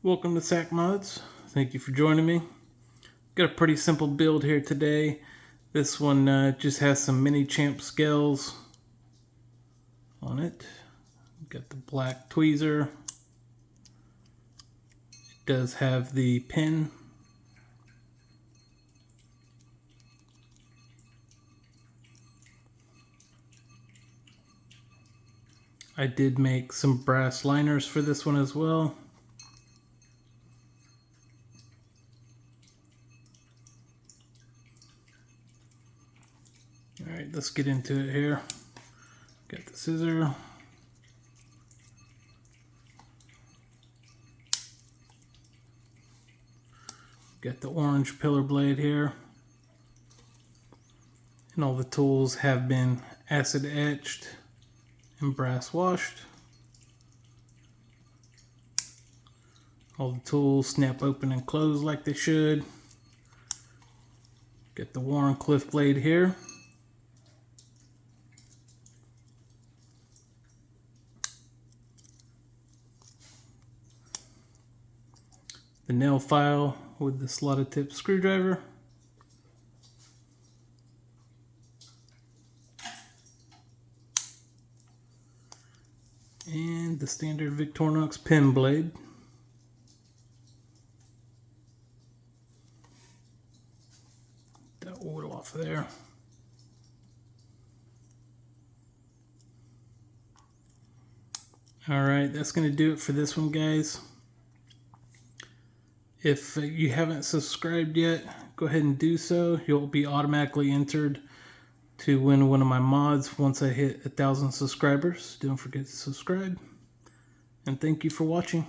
Welcome to SAKmods. Thank you for joining me. Got a pretty simple build here today. This one just has some MiniChamp scales on it. Got the black tweezer. It does have the pin. I did make some brass liners for this one as well. Alright, let's get into it here. Got the scissor. Got the orange pillar blade here. And all the tools have been acid etched and brass washed. All the tools snap open and close like they should. Got the Warren Cliff blade here. The nail file with the slotted tip screwdriver. And the standard Victorinox pen blade. That oil off there. Alright, that's going to do it for this one, guys. If you haven't subscribed yet, go ahead and do so. You'll be automatically entered to win one of my mods once I hit 1,000 subscribers. Don't forget to subscribe. And thank you for watching.